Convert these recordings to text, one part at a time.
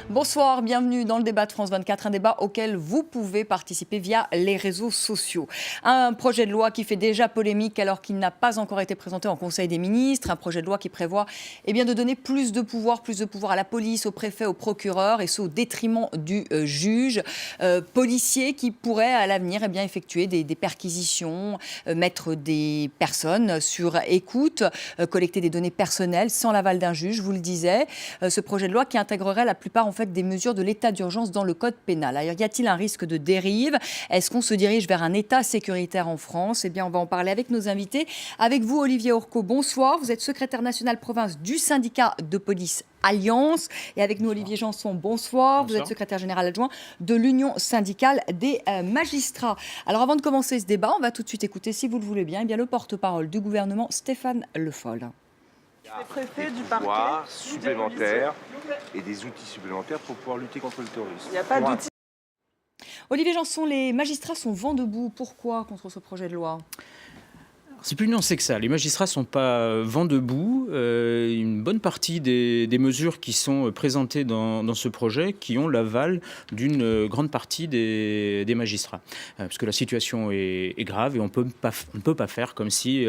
Bonsoir, bienvenue dans le débat de France 24, un débat auquel vous pouvez participer via les réseaux sociaux. Un projet de loi qui fait déjà polémique alors qu'il n'a pas encore été présenté en Conseil des ministres, un projet de loi qui prévoit de donner plus de pouvoir à la police, au préfet, au procureur, et ce au détriment du juge. Policier qui pourrait à l'avenir effectuer des perquisitions, mettre des personnes sur écoute, collecter des données personnelles sans l'aval d'un juge, je vous le disais. Ce projet de loi qui intégrerait la plupart des mesures de l'état d'urgence dans le code pénal. Alors, y a-t-il un risque de dérive? Est-ce qu'on se dirige vers un état sécuritaire en France? On va en parler avec nos invités. Avec vous, Olivier Orcaud, bonsoir. Vous êtes secrétaire national province du syndicat de police Alliance. Et avec nous, Olivier Janson, bonsoir. Vous êtes secrétaire général adjoint de l'Union syndicale des magistrats. Alors, avant de commencer ce débat, on va tout de suite écouter, si vous le voulez bien, le porte-parole du gouvernement, Stéphane Le Foll. Des pouvoirs supplémentaires et des outils supplémentaires pour pouvoir lutter contre le terrorisme. Il n'y a pas d'outils. Olivier Janson, les magistrats sont vent debout. Pourquoi contre ce projet de loi ? C'est plus nuancé que ça. Les magistrats ne sont pas vent debout. Une bonne partie des mesures qui sont présentées dans ce projet qui ont l'aval d'une grande partie des magistrats. Parce que la situation est grave et on ne peut pas faire comme si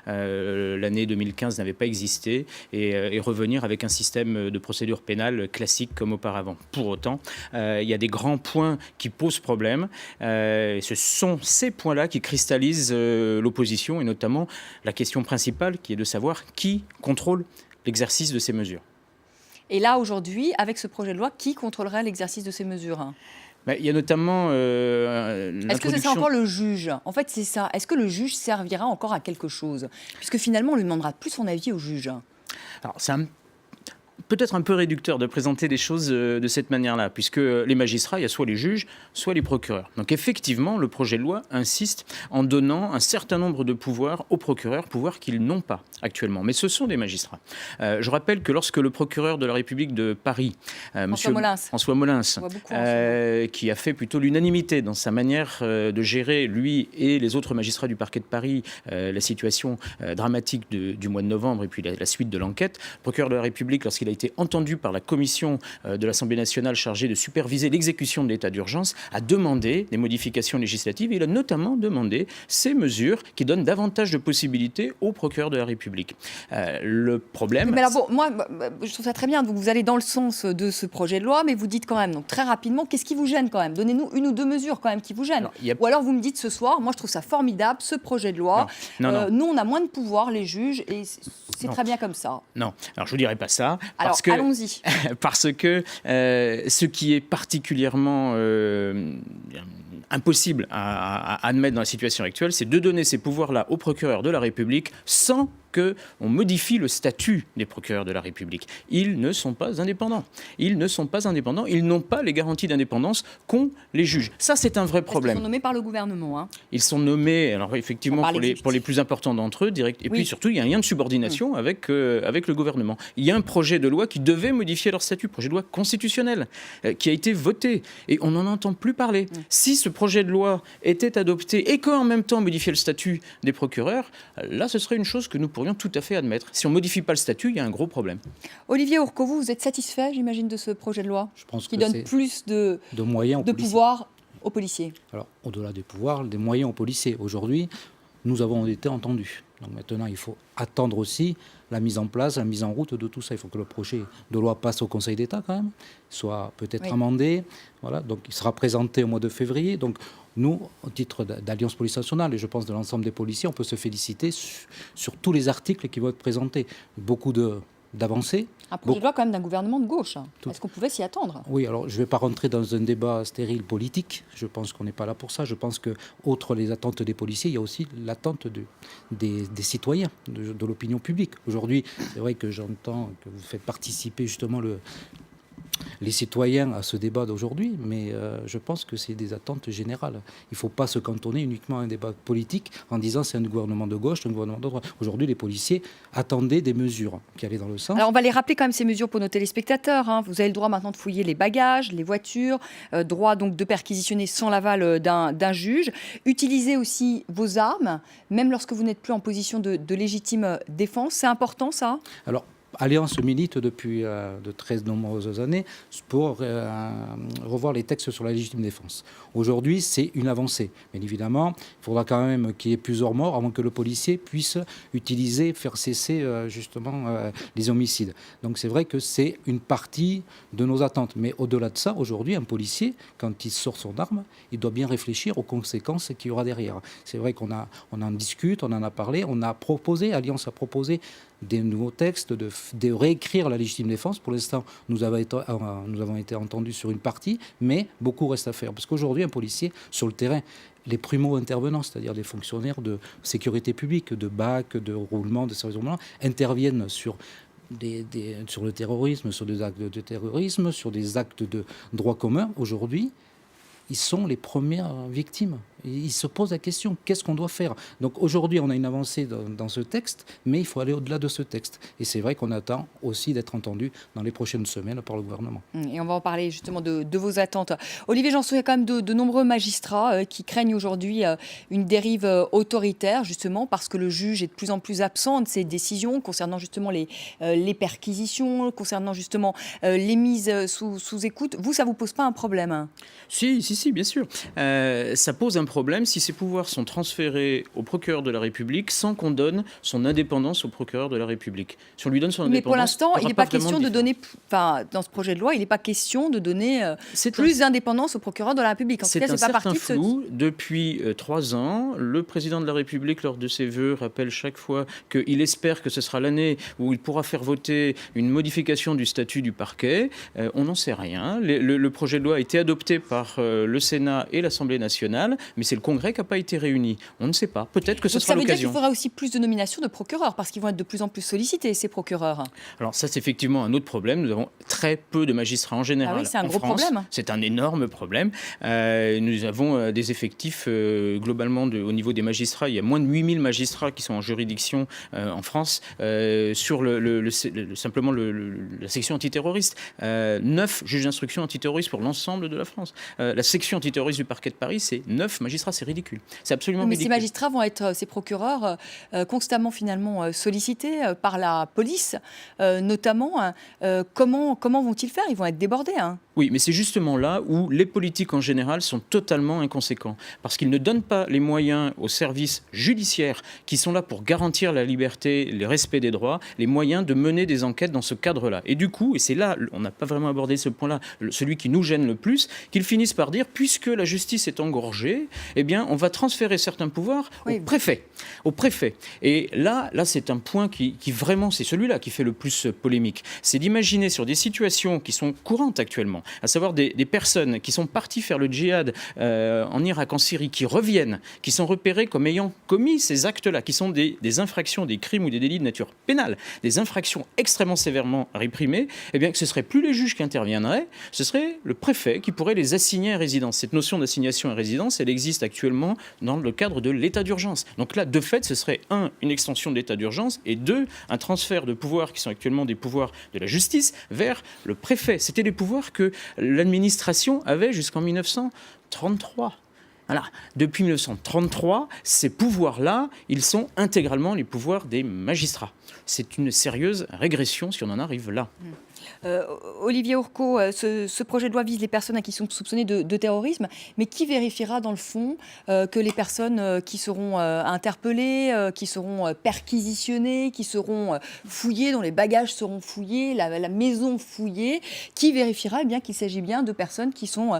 l'année 2015 n'avait pas existé et revenir avec un système de procédure pénale classique comme auparavant. Pour autant, il y a des grands points qui posent problème. Ce sont ces points-là qui cristallisent l'opposition et notamment la question principale qui est de savoir qui contrôle l'exercice de ces mesures. Et là, aujourd'hui, avec ce projet de loi, qui contrôlerait l'exercice de ces mesures ? Il y a notamment Est-ce que c'est encore le juge ? En fait, c'est ça. Est-ce que le juge servira encore à quelque chose ? Puisque finalement, on lui demandera plus son avis au juge. Alors, c'est peut-être un peu réducteur de présenter les choses de cette manière-là, puisque les magistrats, il y a soit les juges, soit les procureurs. Donc effectivement, le projet de loi insiste en donnant un certain nombre de pouvoirs aux procureurs, pouvoirs qu'ils n'ont pas actuellement. Mais ce sont des magistrats. Je rappelle que lorsque le procureur de la République de Paris, François Molins, qui a fait plutôt l'unanimité dans sa manière de gérer, lui et les autres magistrats du parquet de Paris, la situation dramatique du mois de novembre et puis la suite de l'enquête, le procureur de la République, lorsqu'il a été entendu par la commission de l'Assemblée nationale chargée de superviser l'exécution de l'état d'urgence, a demandé des modifications législatives. Il a notamment demandé ces mesures qui donnent davantage de possibilités au procureur de la République. Le problème... Mais alors, moi, je trouve ça très bien. Donc, vous allez dans le sens de ce projet de loi, mais vous dites quand même, donc, très rapidement, qu'est-ce qui vous gêne quand même ? Donnez-nous une ou deux mesures quand même qui vous gênent. Ou alors vous me dites ce soir, moi je trouve ça formidable, ce projet de loi. Non. Nous, on a moins de pouvoir, les juges, et c'est très bien comme ça. Non, alors je ne vous dirais pas ça. Alors, allons-y. Parce que ce qui est particulièrement impossible à admettre dans la situation actuelle, c'est de donner ces pouvoirs-là au procureur de la République sans qu'on modifie le statut des procureurs de la République. Ils ne sont pas indépendants. Ils n'ont pas les garanties d'indépendance qu'ont les juges. Ça, c'est un vrai problème. Ils sont nommés par le gouvernement. Hein. Ils sont nommés, alors effectivement, pour les plus importants d'entre eux, direct. Et puis surtout, il y a un lien de subordination avec le gouvernement. Il y a un projet de loi qui devait modifier leur statut, projet de loi constitutionnel, qui a été voté. Et on n'en entend plus parler. Si ce projet de loi était adopté et qu'en même temps modifiait le statut des procureurs, là, ce serait une chose que nous pourrions tout à fait admettre. Si on ne modifie pas le statut, il y a un gros problème. Olivier Orcaud, vous êtes satisfait, j'imagine, de ce projet de loi ? Je pense qui donne plus de moyens de pouvoir aux policiers. Alors, au-delà des pouvoirs, des moyens aux policiers. Aujourd'hui, nous avons été entendus. Donc maintenant, il faut attendre aussi la mise en place, la mise en route de tout ça. Il faut que le projet de loi passe au Conseil d'État quand même, soit peut-être amendé. Voilà, donc il sera présenté au mois de février. Donc nous, au titre d'Alliance Police Nationale, et je pense de l'ensemble des policiers, on peut se féliciter sur tous les articles qui vont être présentés. Beaucoup d'avancées. Un projet de loi quand même d'un gouvernement de gauche. Est-ce qu'on pouvait s'y attendre ? Oui, alors je ne vais pas rentrer dans un débat stérile politique. Je pense qu'on n'est pas là pour ça. Je pense que, outre les attentes des policiers, il y a aussi l'attente des citoyens, de l'opinion publique. Aujourd'hui, c'est vrai que j'entends que vous faites participer justement les citoyens à ce débat d'aujourd'hui, mais je pense que c'est des attentes générales. Il ne faut pas se cantonner uniquement à un débat politique en disant c'est un gouvernement de gauche, un gouvernement de droite. Aujourd'hui, les policiers attendaient des mesures qui allaient dans le sens. Alors on va les rappeler quand même ces mesures pour nos téléspectateurs. Vous avez le droit maintenant de fouiller les bagages, les voitures, droit donc de perquisitionner sans l'aval d'un juge. Utilisez aussi vos armes, même lorsque vous n'êtes plus en position de légitime défense. C'est important ça ? Alors, Alliance milite depuis de très nombreuses années pour revoir les textes sur la légitime défense. Aujourd'hui, c'est une avancée. Bien évidemment, il faudra quand même qu'il y ait plusieurs morts avant que le policier puisse faire cesser justement les homicides. Donc c'est vrai que c'est une partie de nos attentes. Mais au-delà de ça, aujourd'hui, un policier, quand il sort son arme, il doit bien réfléchir aux conséquences qu'il y aura derrière. C'est vrai qu'on en discute, on en a parlé, Alliance a proposé des nouveaux textes, de réécrire la légitime défense. Pour l'instant, nous avons été entendus sur une partie, mais beaucoup reste à faire. Parce qu'aujourd'hui, un policier, sur le terrain, les primo-intervenants, c'est-à-dire des fonctionnaires de sécurité publique, de BAC, de roulement, de services roulement, interviennent sur le terrorisme, sur des actes de terrorisme, sur des actes de droit commun. Aujourd'hui, ils sont les premières victimes. Ils se posent la question, qu'est-ce qu'on doit faire? Donc aujourd'hui, on a une avancée dans ce texte, mais il faut aller au-delà de ce texte. Et c'est vrai qu'on attend aussi d'être entendu dans les prochaines semaines par le gouvernement. Et on va en parler justement de vos attentes. Olivier Janson, il y a quand même de nombreux magistrats qui craignent aujourd'hui une dérive autoritaire, justement parce que le juge est de plus en plus absent de ses décisions concernant justement les perquisitions, concernant justement les mises sous écoute. Vous, ça ne vous pose pas un problème? Si, bien sûr. Ça pose un problème si ces pouvoirs sont transférés au procureur de la République sans qu'on donne son indépendance au procureur de la République. Si on lui donne son indépendance... Mais pour l'instant, il n'est pas question de donner... Enfin, dans ce projet de loi, il n'est pas question de donner plus d'indépendance au procureur de la République. En tout cas, c'est pas parti de ce... flou. Depuis 3 ans, le président de la République, lors de ses vœux, rappelle chaque fois qu'il espère que ce sera l'année où il pourra faire voter une modification du statut du parquet. On n'en sait rien. Le projet de loi a été adopté par le Sénat et l'Assemblée nationale, mais c'est le Congrès qui n'a pas été réuni. On ne sait pas. Peut-être que ce sera l'occasion. Ça veut dire qu'il faudra aussi plus de nominations de procureurs, parce qu'ils vont être de plus en plus sollicités, ces procureurs. Alors ça, c'est effectivement un autre problème. Nous avons très peu de magistrats en général. Ah oui, c'est un en gros France. problème. C'est un énorme problème. Nous avons des effectifs globalement au niveau des magistrats. Il y a moins de 8000 magistrats qui sont en juridiction en France sur simplement la section antiterroriste. 9 juges d'instruction antiterroriste pour l'ensemble de la France. La section antiterroriste du parquet de Paris, c'est 9 magistrats, c'est ridicule. C'est absolument ridicule. Mais ces magistrats vont être, ces procureurs, constamment finalement sollicités par la police, notamment. Comment vont-ils faire? Ils vont être débordés. Oui, mais c'est justement là où les politiques en général sont totalement inconséquents. Parce qu'ils ne donnent pas les moyens aux services judiciaires qui sont là pour garantir la liberté, le respect des droits, les moyens de mener des enquêtes dans ce cadre-là. Et du coup, et c'est là, on n'a pas vraiment abordé ce point-là, celui qui nous gêne le plus, qu'ils finissent par dire, puisque la justice est engorgée, eh bien, on va transférer certains pouvoirs au préfet. Au préfet. Et là c'est un point qui vraiment, c'est celui-là qui fait le plus polémique. C'est d'imaginer sur des situations qui sont courantes actuellement, à savoir des personnes qui sont parties faire le djihad en Irak, en Syrie, qui reviennent, qui sont repérées comme ayant commis ces actes-là, qui sont des infractions, des crimes ou des délits de nature pénale, des infractions extrêmement sévèrement réprimées, eh bien que ce ne seraient plus les juges qui interviendraient, ce serait le préfet qui pourrait les assigner à résidence. Cette notion d'assignation à résidence, elle existe actuellement dans le cadre de l'état d'urgence. Donc là, de fait, ce serait une extension de l'état d'urgence, et 2, un transfert de pouvoirs qui sont actuellement des pouvoirs de la justice vers le préfet. C'était des pouvoirs que l'administration avait jusqu'en 1933. Voilà. Depuis 1933, ces pouvoirs-là, ils sont intégralement les pouvoirs des magistrats. C'est une sérieuse régression si on en arrive là. Olivier Hourcault, ce projet de loi vise les personnes qui sont soupçonnées de terrorisme, mais qui vérifiera dans le fond que les personnes qui seront interpellées, qui seront perquisitionnées, qui seront fouillées, dont les bagages seront fouillés, la maison fouillée, qui vérifiera bien qu'il s'agit bien de personnes qui sont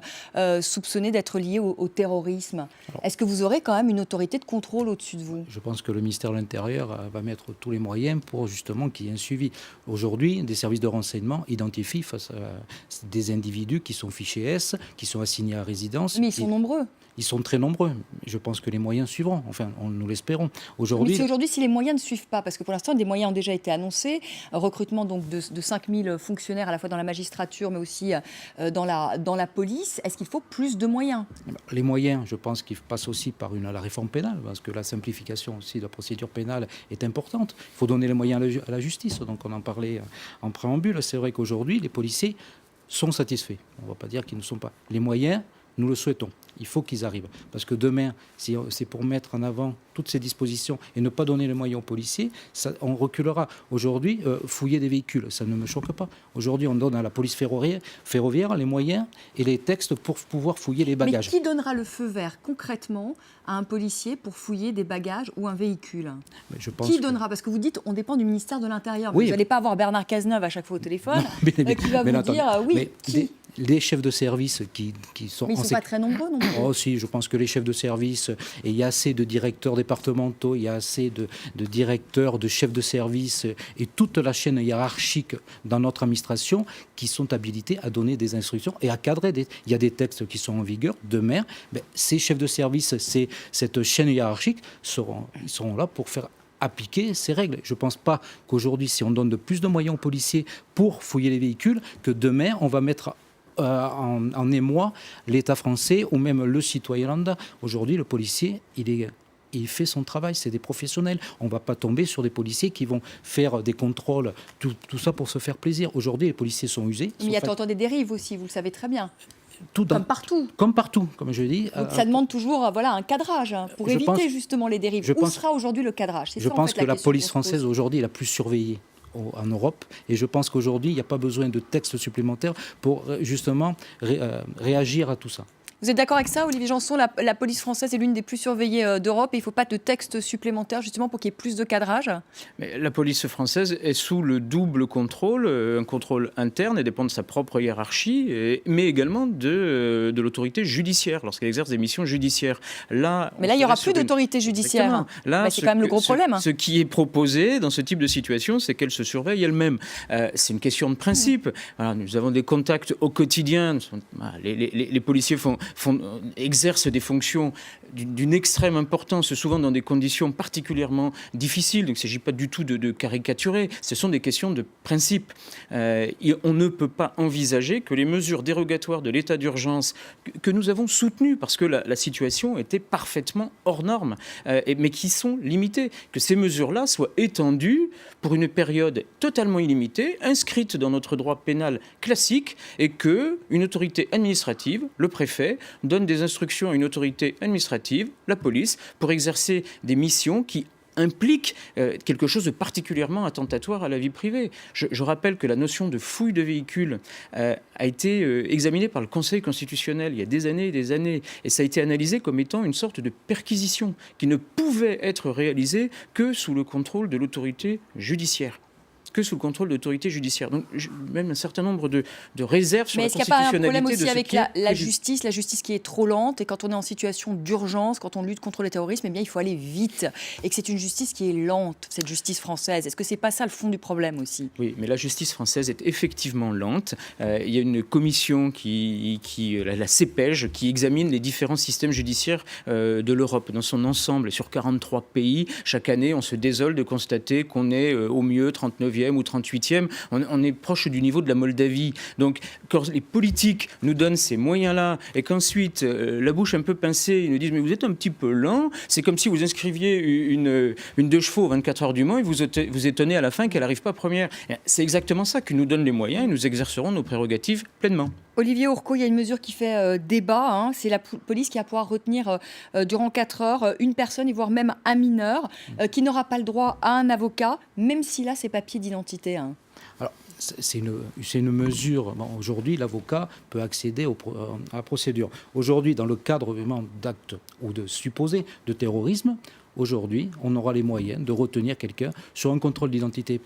soupçonnées d'être liées au terrorisme? Est-ce que vous aurez quand même une autorité de contrôle au-dessus de vous? Je pense que le ministère de l'Intérieur va mettre tous les moyens pour justement qu'il y ait un suivi. Aujourd'hui, des services de renseignement identifient face à des individus qui sont fichés S, qui sont assignés à résidence. Mais ils sont nombreux. Ils sont très nombreux. Je pense que les moyens suivront. Enfin, nous l'espérons. Mais c'est aujourd'hui si les moyens ne suivent pas, parce que pour l'instant, des moyens ont déjà été annoncés. Recrutement donc de 5000 fonctionnaires à la fois dans la magistrature, mais aussi dans la police. Est-ce qu'il faut plus de moyens? Les moyens, je pense qu'ils passent aussi par la réforme pénale, parce que la simplification aussi de la procédure pénale est importante. Il faut donner les moyens à la justice. Donc on en parlait en préambule. C'est vrai qu'aujourd'hui, les policiers sont satisfaits. On ne va pas dire qu'ils ne sont pas. Les moyens Nous le souhaitons. Il faut qu'ils arrivent. Parce que demain, si c'est pour mettre en avant toutes ces dispositions et ne pas donner les moyens aux policiers, on reculera. Aujourd'hui, fouiller des véhicules, ça ne me choque pas. Aujourd'hui, on donne à la police ferroviaire les moyens et les textes pour pouvoir fouiller les bagages. Mais qui donnera le feu vert concrètement à un policier pour fouiller des bagages ou un véhicule? Qui donnera? Parce que vous dites on dépend du ministère de l'Intérieur. Oui. Vous n'allez pas avoir Bernard Cazeneuve à chaque fois au téléphone qui va vous dire oui. Les chefs de service qui sont... Mais ils ne sont pas très nombreux non plus. Oh si, je pense que les chefs de service, et il y a assez de directeurs départementaux, il y a assez de directeurs, de chefs de service et toute la chaîne hiérarchique dans notre administration qui sont habilités à donner des instructions et à cadrer. Il y a des textes qui sont en vigueur. Demain, ces chefs de service, cette chaîne hiérarchique, ils seront là pour faire appliquer ces règles. Je ne pense pas qu'aujourd'hui, si on donne de plus de moyens aux policiers pour fouiller les véhicules, que demain, on va mettre en émoi l'État français ou même le citoyen lambda. Aujourd'hui, le policier, il fait son travail, c'est des professionnels. On ne va pas tomber sur des policiers qui vont faire des contrôles, tout ça pour se faire plaisir. Aujourd'hui, les policiers sont usés. Mais il y a tant des dérives aussi, vous le savez très bien. Partout, comme je dis. Donc ça demande toujours un cadrage pour éviter justement les dérives. Où sera aujourd'hui le cadrage? Je pense que la police française aujourd'hui est la plus surveillée en Europe, et je pense qu'aujourd'hui il n'y a pas besoin de textes supplémentaires pour justement réagir à tout ça. Vous êtes d'accord avec ça, Olivier Janson? La police française est l'une des plus surveillées d'Europe et il ne faut pas de texte supplémentaire justement pour qu'il y ait plus de cadrage? Mais la police française est sous le double contrôle, un contrôle interne et dépend de sa propre hiérarchie, mais également de l'autorité judiciaire lorsqu'elle exerce des missions judiciaires. Mais là, il n'y aura plus d'autorité judiciaire. Là, c'est quand même le gros problème. Ce qui est proposé dans ce type de situation, c'est qu'elle se surveille elle-même. C'est une question de principe. Alors, nous avons des contacts au quotidien. Les policiers exercent des fonctions d'une extrême importance, souvent dans des conditions particulièrement difficiles. Donc il ne s'agit pas du tout de caricaturer. Ce sont des questions de principe. On ne peut pas envisager que les mesures dérogatoires de l'état d'urgence que nous avons soutenues, parce que la situation était parfaitement hors norme, mais qui sont limitées, que ces mesures-là soient étendues pour une période totalement illimitée, inscrite dans notre droit pénal classique, et qu'une autorité administrative, le préfet, donne des instructions à une autorité administrative, la police, pour exercer des missions qui implique quelque chose de particulièrement attentatoire à la vie privée. Je rappelle que la notion de fouille de véhicule a été examinée par le Conseil constitutionnel il y a des années, et ça a été analysé comme étant une sorte de perquisition qui ne pouvait être réalisée que sous le contrôle de l'autorité judiciaire. Donc, même un certain nombre de réserves sur la constitutionnalité. Mais est-ce qu'il n'y a pas un problème aussi avec la justice qui est trop lente, et quand on est en situation d'urgence, quand on lutte contre le terrorisme, eh bien, il faut aller vite, et que c'est une justice qui est lente, cette justice française. Est-ce que c'est pas ça le fond du problème aussi? Oui, mais la justice française est effectivement lente. Il y a une commission la CEPEJ, qui examine les différents systèmes judiciaires de l'Europe dans son ensemble, sur 43 pays. Chaque année, on se désole de constater qu'on est au mieux 39e ou 38e, on est proche du niveau de la Moldavie. Donc, quand les politiques nous donnent ces moyens-là, et qu'ensuite, la bouche un peu pincée, ils nous disent « mais vous êtes un petit peu lent », c'est comme si vous inscriviez une 2 chevaux aux 24 heures du Mans et vous étonnez à la fin qu'elle n'arrive pas première. C'est exactement ça, qu'ils nous donnent les moyens et nous exercerons nos prérogatives pleinement. Olivier Hourcault, il y a une mesure qui fait débat. C'est la police qui va pouvoir retenir durant 4 heures une personne, et voire même un mineur, qui n'aura pas le droit à un avocat, même s'il a ses papiers d'identité. Alors, c'est une mesure. Bon, aujourd'hui, l'avocat peut accéder à la procédure. Aujourd'hui, dans le cadre vraiment d'actes ou de supposés de terrorisme, aujourd'hui, on aura les moyens de retenir quelqu'un sur un contrôle d'identité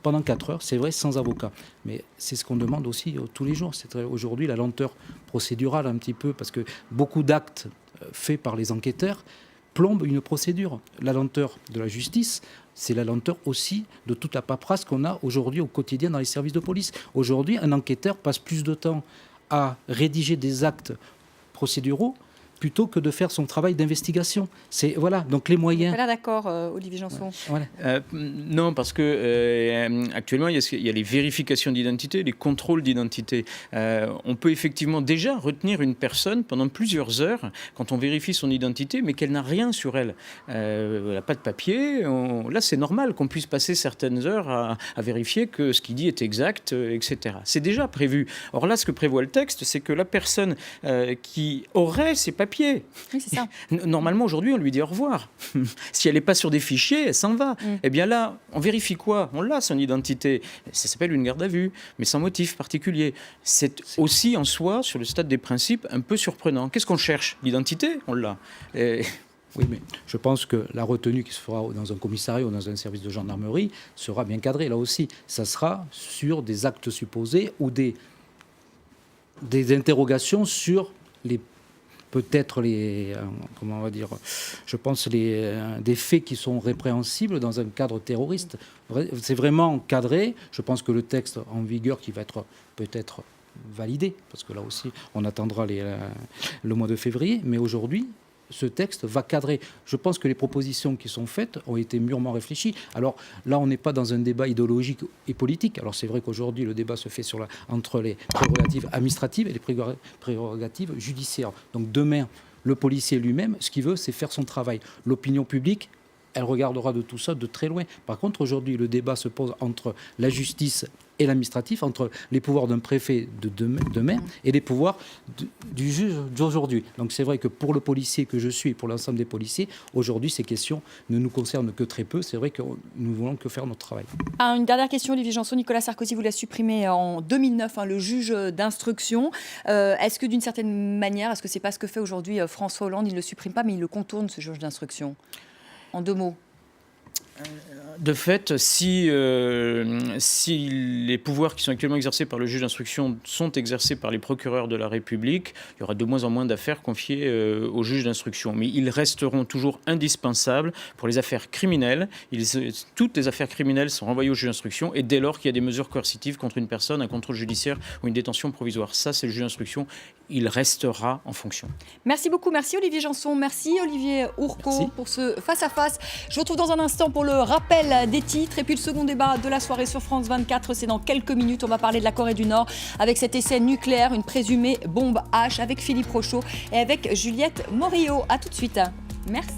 pendant 4 heures, c'est vrai, sans avocat. Mais c'est ce qu'on demande aussi tous les jours. C'est aujourd'hui la lenteur procédurale un petit peu, parce que beaucoup d'actes faits par les enquêteurs plombent une procédure. La lenteur de la justice, c'est la lenteur aussi de toute la paperasse qu'on a aujourd'hui au quotidien dans les services de police. Aujourd'hui, un enquêteur passe plus de temps à rédiger des actes procéduraux plutôt que de faire son travail d'investigation. C'est voilà, donc les moyens. Pas là d'accord, Olivier Janson. Voilà. Non, parce que actuellement, il y a les vérifications d'identité, les contrôles d'identité. On peut effectivement déjà retenir une personne pendant plusieurs heures quand on vérifie son identité, mais qu'elle n'a rien sur elle. Elle n'a pas de papier. Là, c'est normal qu'on puisse passer certaines heures à vérifier que ce qu'il dit est exact, etc. C'est déjà prévu. Or là, ce que prévoit le texte, c'est que la personne qui aurait ses papiers, oui, c'est ça. Normalement, aujourd'hui, on lui dit au revoir. Si elle n'est pas sur des fichiers, elle s'en va. Eh bien là, on vérifie quoi? On l'a, son identité. Ça s'appelle une garde à vue, mais sans motif particulier. C'est aussi en soi, sur le stade des principes, un peu surprenant. Qu'est-ce qu'on cherche? L'identité? On l'a. Oui, mais je pense que la retenue qui se fera dans un commissariat ou dans un service de gendarmerie sera bien cadrée, là aussi. Ça sera sur des actes supposés ou des interrogations sur peut-être comment on va dire, je pense des faits qui sont répréhensibles dans un cadre terroriste. C'est vraiment encadré. Je pense que le texte en vigueur qui va être peut-être validé, parce que là aussi on attendra le mois de février, mais aujourd'hui ce texte va cadrer. Je pense que les propositions qui sont faites ont été mûrement réfléchies. Alors là, on n'est pas dans un débat idéologique et politique. Alors c'est vrai qu'aujourd'hui, le débat se fait entre les prérogatives administratives et les prérogatives judiciaires. Donc demain, le policier lui-même, ce qu'il veut, c'est faire son travail. L'opinion publique, elle regardera de tout ça de très loin. Par contre, aujourd'hui, le débat se pose entre la justice et l'administratif, entre les pouvoirs d'un préfet de demain et les pouvoirs du juge d'aujourd'hui. Donc c'est vrai que pour le policier que je suis et pour l'ensemble des policiers, aujourd'hui, ces questions ne nous concernent que très peu. C'est vrai que nous ne voulons que faire notre travail. Une dernière question, Olivier Janson. Nicolas Sarkozy voulait supprimer en 2009 le juge d'instruction. Est-ce que d'une certaine manière, est-ce que c'est pas ce que fait aujourd'hui François Hollande? Il ne le supprime pas, mais il le contourne, ce juge d'instruction. En 2 mots. De fait, si les pouvoirs qui sont actuellement exercés par le juge d'instruction sont exercés par les procureurs de la République, il y aura de moins en moins d'affaires confiées au juge d'instruction. Mais ils resteront toujours indispensables pour les affaires criminelles. Toutes les affaires criminelles sont renvoyées au juge d'instruction et dès lors qu'il y a des mesures coercitives contre une personne, un contrôle judiciaire ou une détention provisoire. Ça, c'est le juge d'instruction. Il restera en fonction. Merci beaucoup. Merci Olivier Janson. Merci Olivier Ourcault pour ce face-à-face. Je vous retrouve dans un instant pour le rappel des titres. Et puis le second débat de la soirée sur France 24, c'est dans quelques minutes. On va parler de la Corée du Nord avec cet essai nucléaire, une présumée bombe H, avec Philippe Rochaud et avec Juliette Morillo. À tout de suite. Merci.